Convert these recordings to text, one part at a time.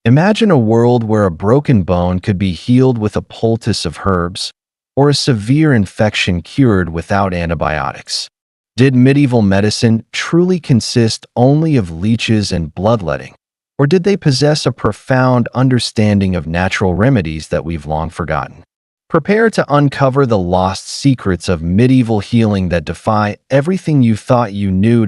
Imagine a world where a broken bone could be healed with a poultice of herbs, or a severe infection cured without antibiotics. Did medieval medicine truly consist only of leeches and bloodletting, or did they possess a profound understanding of natural remedies that we've long forgotten? Prepare to uncover the lost secrets of medieval healing that defy everything you thought you knew.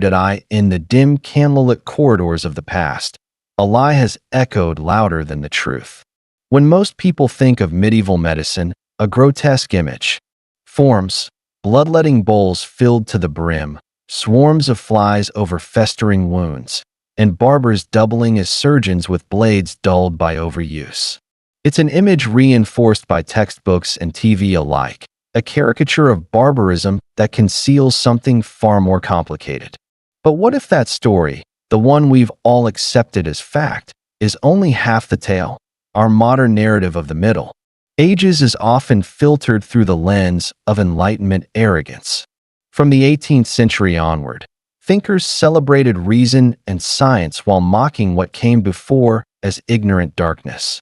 In the dim candlelit corridors of the past, a lie has echoed louder than the truth. When most people think of medieval medicine, a grotesque image forms: bloodletting bowls filled to the brim, swarms of flies over festering wounds, and barbers doubling as surgeons with blades dulled by overuse. It's an image reinforced by textbooks and TV alike, a caricature of barbarism that conceals something far more complicated. But what if that story, the one we've all accepted as fact, is only half the tale? Our modern narrative of the Middle Ages is often filtered through the lens of Enlightenment arrogance. From the 18th century onward, thinkers celebrated reason and science while mocking what came before as ignorant darkness.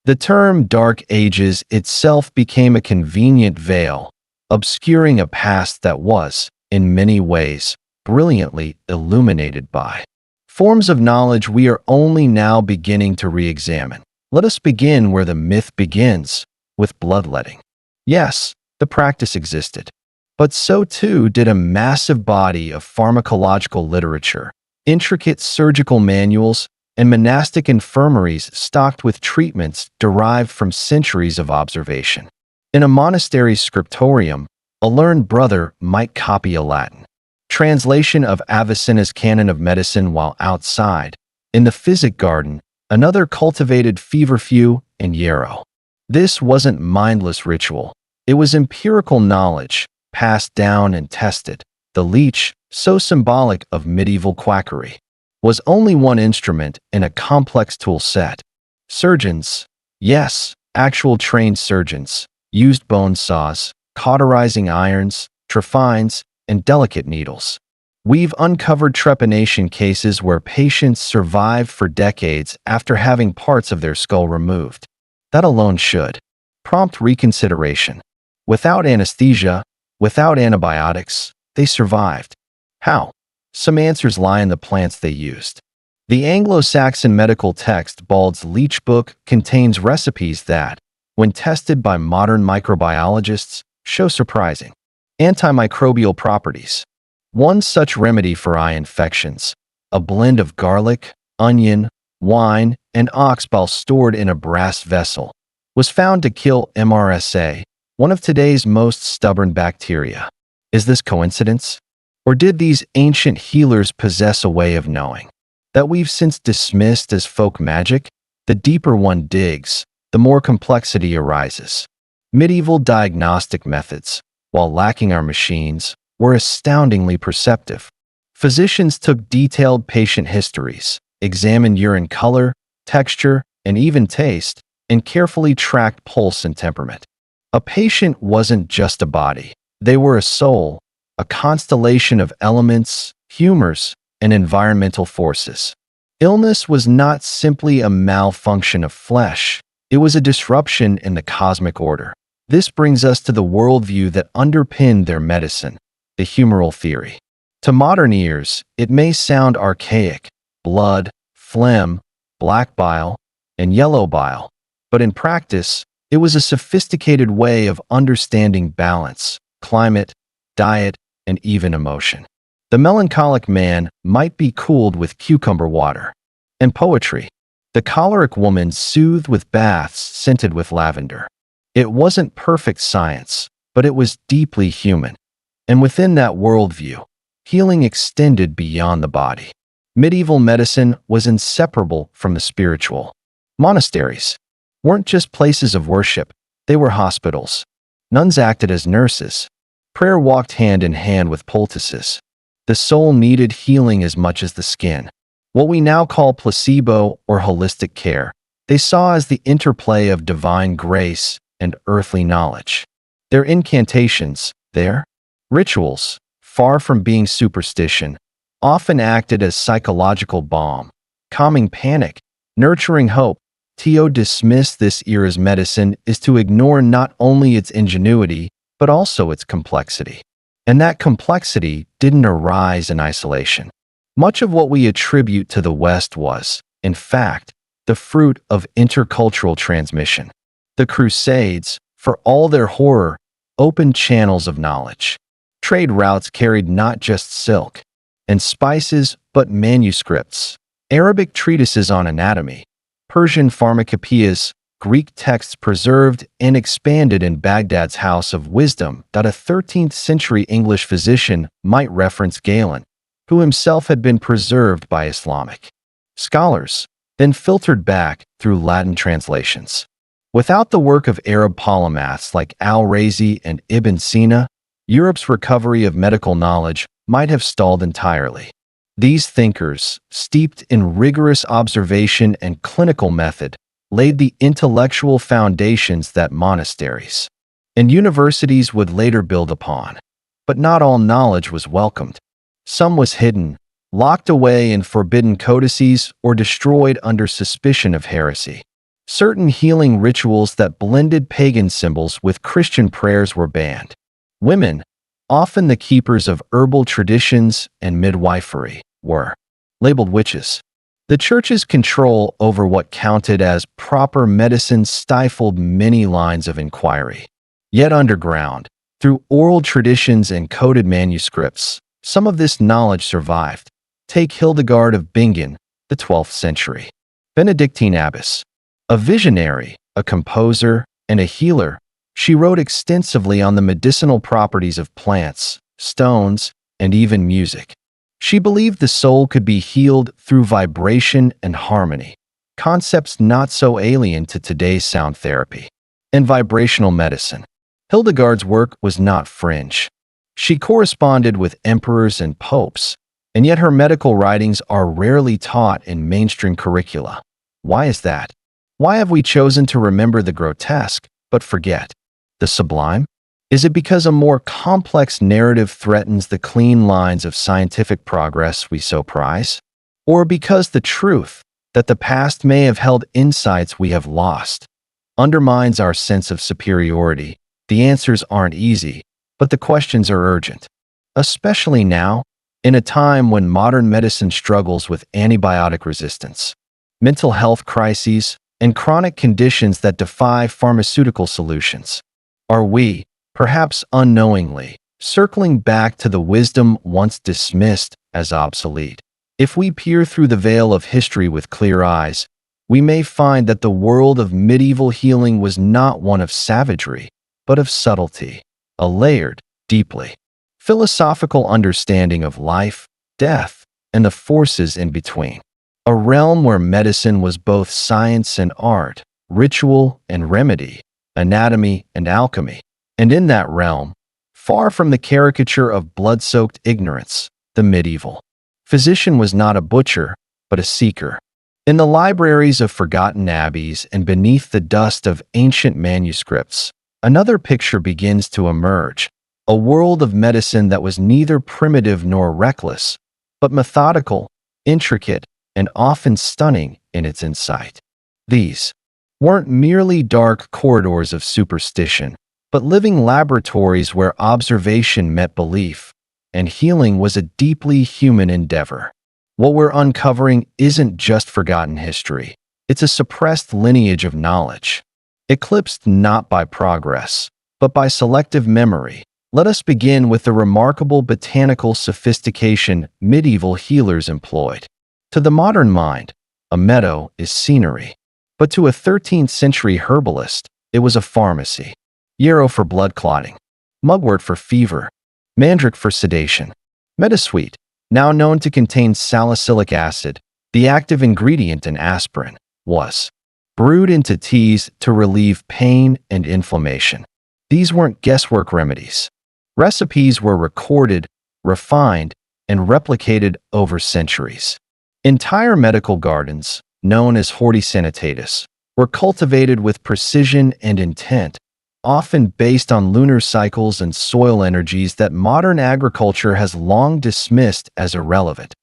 The term Dark Ages itself became a convenient veil, obscuring a past that was, in many ways, brilliantly illuminated by forms of knowledge we are only now beginning to re-examine. Let us begin where the myth begins, with bloodletting. Yes, the practice existed, but so too did a massive body of pharmacological literature, intricate surgical manuals, and monastic infirmaries stocked with treatments derived from centuries of observation. In a monastery's scriptorium, a learned brother might copy a Latin translation of Avicenna's Canon of Medicine, while outside, in the physic garden, another cultivated feverfew and yarrow. This wasn't mindless ritual. It was empirical knowledge, passed down and tested. The leech, so symbolic of medieval quackery, was only one instrument in a complex tool set. Surgeons, yes, actual trained surgeons, used bone saws, cauterizing irons, trephines, and delicate needles. We've uncovered trepanation cases where patients survived for decades after having parts of their skull removed. That alone should prompt reconsideration. Without anesthesia, without antibiotics, they survived. How? Some answers lie in the plants they used. The Anglo-Saxon medical text Bald's Leech Book contains recipes that, when tested by modern microbiologists, show surprising antimicrobial properties. One such remedy for eye infections, a blend of garlic, onion, wine, and oxball stored in a brass vessel, was found to kill MRSA, one of today's most stubborn bacteria. Is this coincidence? Or did these ancient healers possess a way of knowing that we've since dismissed as folk magic? The deeper one digs, the more complexity arises. Medieval diagnostic methods, while lacking our machines, were astoundingly perceptive. Physicians took detailed patient histories, examined urine color, texture, and even taste, and carefully tracked pulse and temperament. A patient wasn't just a body. They were a soul, a constellation of elements, humors, and environmental forces. Illness was not simply a malfunction of flesh. It was a disruption in the cosmic order. This brings us to the worldview that underpinned their medicine, the humoral theory. To modern ears, it may sound archaic: blood, phlegm, black bile, and yellow bile. But in practice, it was a sophisticated way of understanding balance, climate, diet, and even emotion. The melancholic man might be cooled with cucumber water. And poetry. The choleric woman soothed with baths scented with lavender. It wasn't perfect science, but it was deeply human. And within that worldview, healing extended beyond the body. Medieval medicine was inseparable from the spiritual. Monasteries weren't just places of worship, they were hospitals. Nuns acted as nurses. Prayer walked hand in hand with poultices. The soul needed healing as much as the skin. What we now call placebo or holistic care, they saw as the interplay of divine grace and earthly knowledge. Their incantations, their rituals, far from being superstition, often acted as psychological balm, calming panic, nurturing hope, To dismiss this era's medicine is to ignore not only its ingenuity, but also its complexity. And that complexity didn't arise in isolation. Much of what we attribute to the West was, in fact, the fruit of intercultural transmission. The Crusades, for all their horror, opened channels of knowledge. Trade routes carried not just silk and spices, but manuscripts, Arabic treatises on anatomy, Persian pharmacopoeias, Greek texts preserved and expanded in Baghdad's House of Wisdom. A 13th century English physician might reference Galen, who himself had been preserved by Islamic scholars, then filtered back through Latin translations. Without the work of Arab polymaths like Al-Razi and Ibn Sina, Europe's recovery of medical knowledge might have stalled entirely. These thinkers, steeped in rigorous observation and clinical method, laid the intellectual foundations that monasteries and universities would later build upon. But not all knowledge was welcomed. Some was hidden, locked away in forbidden codices, or destroyed under suspicion of heresy. Certain healing rituals that blended pagan symbols with Christian prayers were banned. Women, often the keepers of herbal traditions and midwifery, were labeled witches. The Church's control over what counted as proper medicine stifled many lines of inquiry. Yet underground, through oral traditions and coded manuscripts, some of this knowledge survived. Take Hildegard of Bingen, the 12th century Benedictine abbess. A visionary, a composer, and a healer, she wrote extensively on the medicinal properties of plants, stones, and even music. She believed the soul could be healed through vibration and harmony, concepts not so alien to today's sound therapy and vibrational medicine. Hildegard's work was not fringe. She corresponded with emperors and popes, and yet her medical writings are rarely taught in mainstream curricula. Why is that? Why have we chosen to remember the grotesque, but forget the sublime? Is it because a more complex narrative threatens the clean lines of scientific progress we so prize? Or because the truth that the past may have held insights we have lost undermines our sense of superiority? The answers aren't easy, but the questions are urgent. Especially now, in a time when modern medicine struggles with antibiotic resistance, mental health crises, and chronic conditions that defy pharmaceutical solutions. Are we, perhaps unknowingly, circling back to the wisdom once dismissed as obsolete? If we peer through the veil of history with clear eyes, we may find that the world of medieval healing was not one of savagery, but of subtlety, a layered, deeply philosophical understanding of life, death, and the forces in between. A realm where medicine was both science and art, ritual and remedy, anatomy and alchemy. And in that realm, far from the caricature of blood-soaked ignorance, the medieval physician was not a butcher, but a seeker. In the libraries of forgotten abbeys and beneath the dust of ancient manuscripts, another picture begins to emerge, a world of medicine that was neither primitive nor reckless, but methodical, intricate, and often stunning in its insight. These weren't merely dark corridors of superstition, but living laboratories where observation met belief, and healing was a deeply human endeavor. What we're uncovering isn't just forgotten history. It's a suppressed lineage of knowledge, eclipsed not by progress, but by selective memory. Let us begin with the remarkable botanical sophistication medieval healers employed. To the modern mind, a meadow is scenery, but to a 13th century herbalist, it was a pharmacy. Yarrow for blood clotting, mugwort for fever, mandrake for sedation. Metasweet, now known to contain salicylic acid, the active ingredient in aspirin, was brewed into teas to relieve pain and inflammation. These weren't guesswork remedies. Recipes were recorded, refined, and replicated over centuries. Entire medical gardens, known as horti sanitatis, were cultivated with precision and intent, often based on lunar cycles and soil energies that modern agriculture has long dismissed as irrelevant.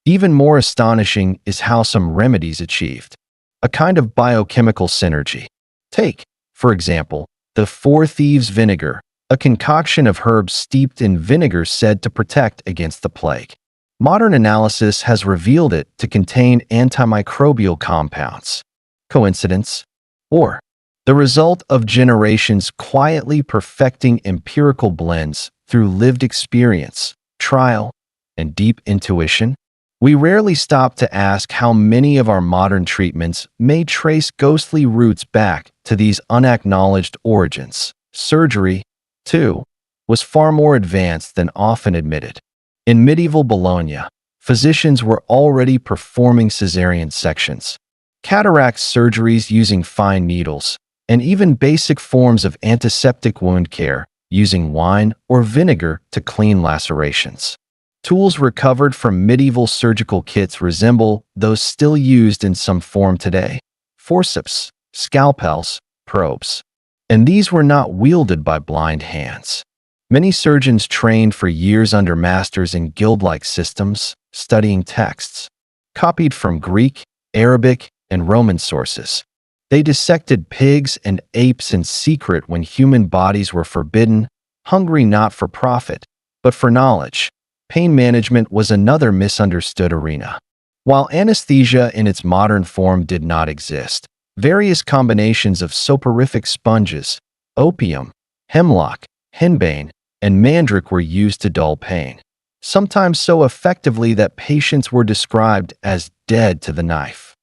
Even more astonishing is how some remedies achieved a kind of biochemical synergy. Take, for example, the Four Thieves vinegar, a concoction of herbs steeped in vinegar said to protect against the plague. Modern analysis has revealed it to contain antimicrobial compounds. Coincidence? Or the result of generations quietly perfecting empirical blends through lived experience, trial, and deep intuition? We rarely stop to ask how many of our modern treatments may trace ghostly roots back to these unacknowledged origins. Surgery, too, was far more advanced than often admitted. In medieval Bologna, physicians were already performing cesarean sections, cataract surgeries using fine needles, and even basic forms of antiseptic wound care using wine or vinegar to clean lacerations. Tools recovered from medieval surgical kits resemble those still used in some form today: forceps, scalpels, probes. And these were not wielded by blind hands. Many surgeons trained for years under masters in guild-like systems, studying texts, copied from Greek, Arabic, and Roman sources. They dissected pigs and apes in secret when human bodies were forbidden, hungry not for profit, but for knowledge. Pain management was another misunderstood arena. While anesthesia in its modern form did not exist, various combinations of soporific sponges, opium, hemlock, henbane, and mandrake were used to dull pain, sometimes so effectively that patients were described as dead to the knife.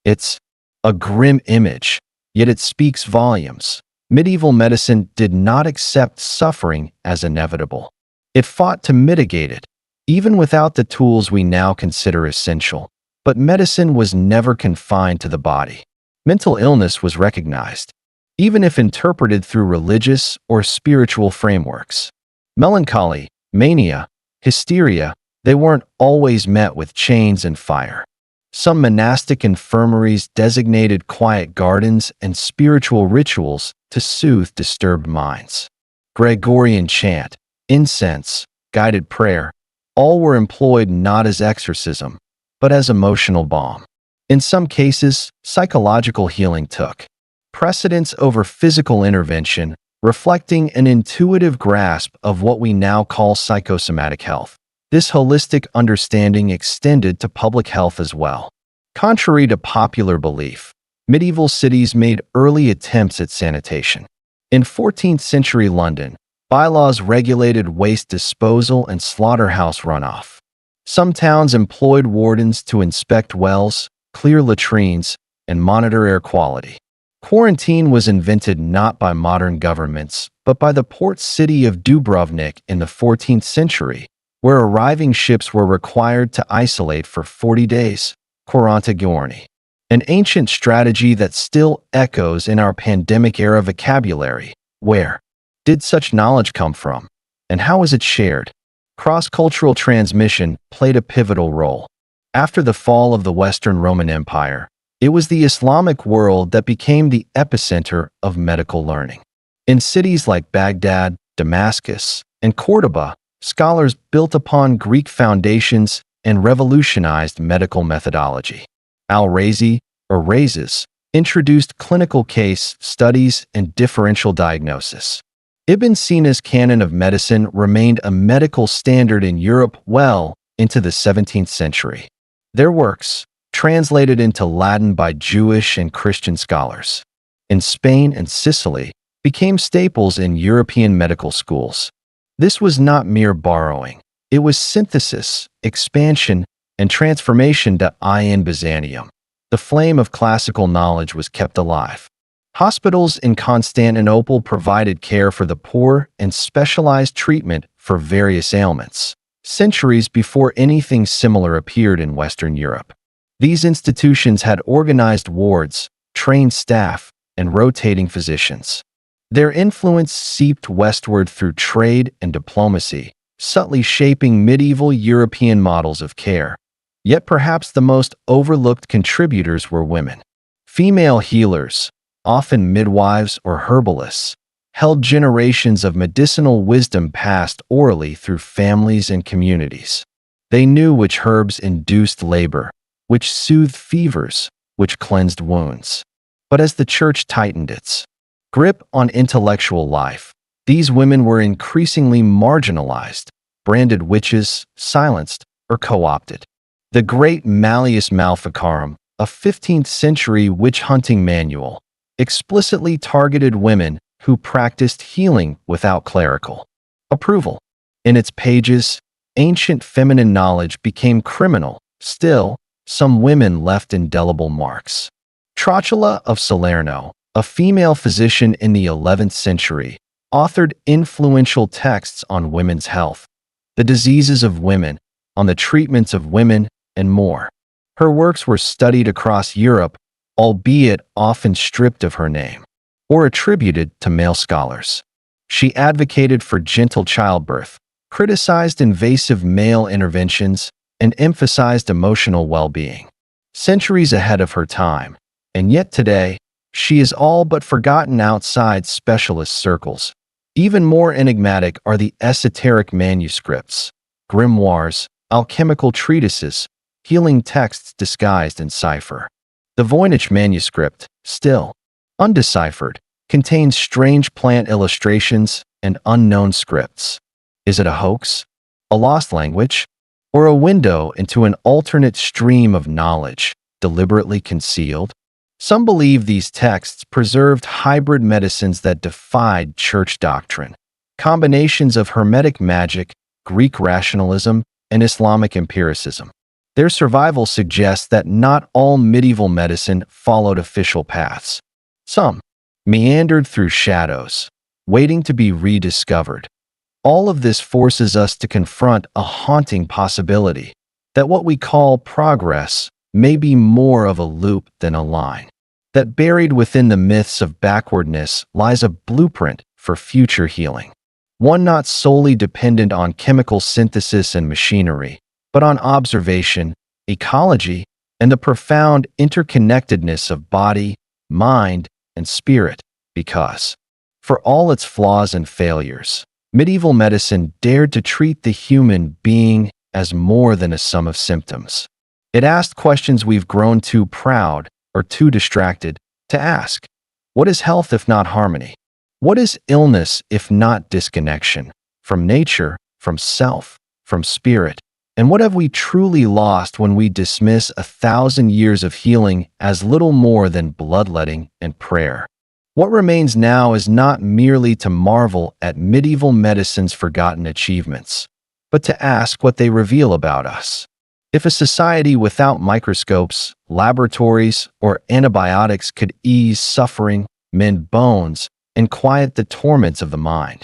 It's a grim image, yet it speaks volumes. Medieval medicine did not accept suffering as inevitable. It fought to mitigate it, even without the tools we now consider essential. But medicine was never confined to the body. Mental illness was recognized, even if interpreted through religious or spiritual frameworks. Melancholy, mania, hysteria, they weren't always met with chains and fire. Some monastic infirmaries designated quiet gardens and spiritual rituals to soothe disturbed minds. Gregorian chant, incense, guided prayer, all were employed not as exorcism, but as emotional balm. In some cases, psychological healing took precedence over physical intervention, reflecting an intuitive grasp of what we now call psychosomatic health. This holistic understanding extended to public health as well. Contrary to popular belief, medieval cities made early attempts at sanitation. In 14th century London, bylaws regulated waste disposal and slaughterhouse runoff. Some towns employed wardens to inspect wells, clear latrines, and monitor air quality. Quarantine was invented not by modern governments, but by the port city of Dubrovnik in the 14th century, where arriving ships were required to isolate for 40 days, 40 giorni, an ancient strategy that still echoes in our pandemic-era vocabulary. Where did such knowledge come from, and how was it shared? Cross-cultural transmission played a pivotal role. After the fall of the Western Roman Empire, it was the Islamic world that became the epicenter of medical learning. In cities like Baghdad, Damascus, and Cordoba, scholars built upon Greek foundations and revolutionized medical methodology. Al-Razi, or Rhazes, introduced clinical case studies and differential diagnosis. Ibn Sina's canon of medicine remained a medical standard in Europe well into the 17th century. Their works, translated into Latin by Jewish and Christian scholars in Spain and Sicily, became staples in European medical schools. This was not mere borrowing. It was synthesis, expansion, and transformation to in Byzantium. The flame of classical knowledge was kept alive. Hospitals in Constantinople provided care for the poor and specialized treatment for various ailments, centuries before anything similar appeared in Western Europe. These institutions had organized wards, trained staff, and rotating physicians. Their influence seeped westward through trade and diplomacy, subtly shaping medieval European models of care. Yet perhaps the most overlooked contributors were women. Female healers, often midwives or herbalists, held generations of medicinal wisdom passed orally through families and communities. They knew which herbs induced labor, which soothed fevers, which cleansed wounds. But as the church tightened its grip on intellectual life, these women were increasingly marginalized, branded witches, silenced, or co-opted. The Great Malleus Maleficarum, a 15th century witch-hunting manual, explicitly targeted women who practiced healing without clerical approval. In its pages, ancient feminine knowledge became criminal. Still, some women left indelible marks. Trotula of Salerno, a female physician in the 11th century, authored influential texts on women's health, the diseases of women, on the treatments of women, and more. Her works were studied across Europe, albeit often stripped of her name, or attributed to male scholars. She advocated for gentle childbirth, criticized invasive male interventions, and emphasized emotional well-being. Centuries ahead of her time, and yet today, she is all but forgotten outside specialist circles. Even more enigmatic are the esoteric manuscripts, grimoires, alchemical treatises, healing texts disguised in cipher. The Voynich manuscript, still undeciphered, contains strange plant illustrations and unknown scripts. Is it a hoax, a lost language, or a window into an alternate stream of knowledge, deliberately concealed? Some believe these texts preserved hybrid medicines that defied church doctrine, combinations of Hermetic magic, Greek rationalism, and Islamic empiricism. Their survival suggests that not all medieval medicine followed official paths. Some meandered through shadows, waiting to be rediscovered. All of this forces us to confront a haunting possibility that what we call progress may be more of a loop than a line. That buried within the myths of backwardness lies a blueprint for future healing. One not solely dependent on chemical synthesis and machinery, but on observation, ecology, and the profound interconnectedness of body, mind, and spirit, because, for all its flaws and failures, medieval medicine dared to treat the human being as more than a sum of symptoms. It asked questions we've grown too proud or too distracted to ask. What is health if not harmony? What is illness if not disconnection from nature, from self, from spirit? And what have we truly lost when we dismiss 1,000 years of healing as little more than bloodletting and prayer? What remains now is not merely to marvel at medieval medicine's forgotten achievements, but to ask what they reveal about us. If a society without microscopes, laboratories, or antibiotics could ease suffering, mend bones, and quiet the torments of the mind,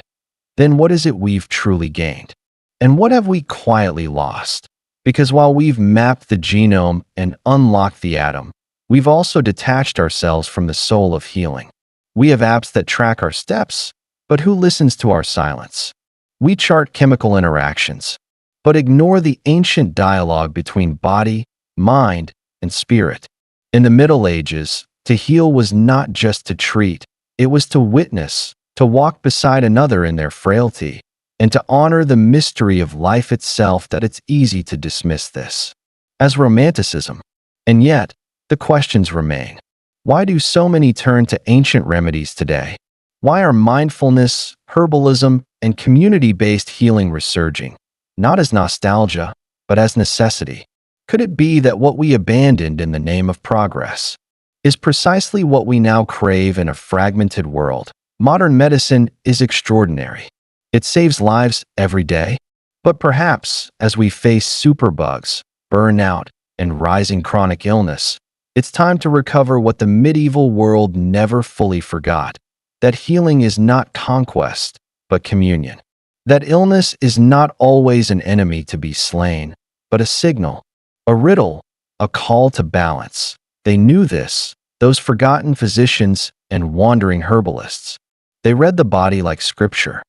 then what is it we've truly gained? And what have we quietly lost? Because while we've mapped the genome and unlocked the atom, we've also detached ourselves from the soul of healing. We have apps that track our steps, but who listens to our silence? We chart chemical interactions, but ignore the ancient dialogue between body, mind, and spirit. In the Middle Ages, to heal was not just to treat, it was to witness, to walk beside another in their frailty, and to honor the mystery of life itself. That it's easy to dismiss this as romanticism. And yet, the questions remain. Why do so many turn to ancient remedies today? Why are mindfulness, herbalism, and community-based healing resurging, not as nostalgia, but as necessity? Could it be that what we abandoned in the name of progress is precisely what we now crave in a fragmented world? Modern medicine is extraordinary. It saves lives every day. But perhaps, as we face superbugs, burnout, and rising chronic illness, it's time to recover what the medieval world never fully forgot: that healing is not conquest, but communion. That illness is not always an enemy to be slain, but a signal, a riddle, a call to balance. They knew this, those forgotten physicians and wandering herbalists. They read the body like scripture.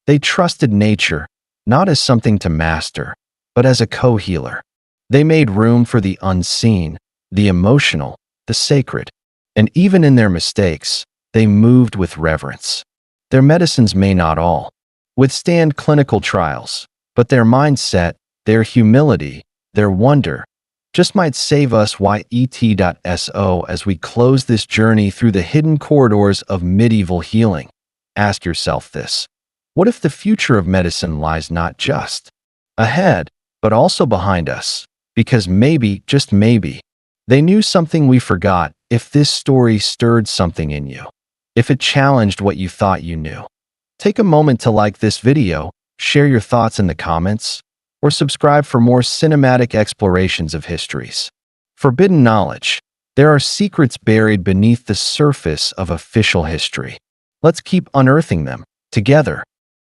They trusted nature, not as something to master, but as a co-healer. They made room for the unseen, the emotional, the sacred. And even in their mistakes, they moved with reverence. Their medicines may not all withstand clinical trials, but their mindset, their humility, their wonder, just might save us YET.SO as we close this journey through the hidden corridors of medieval healing. Ask yourself this. What if the future of medicine lies not just ahead, but also behind us? Because maybe, just maybe, they knew something we forgot. If this story stirred something in you, if it challenged what you thought you knew, take a moment to like this video, share your thoughts in the comments, or subscribe for more cinematic explorations of histories. Forbidden knowledge. There are secrets buried beneath the surface of official history. Let's keep unearthing them together.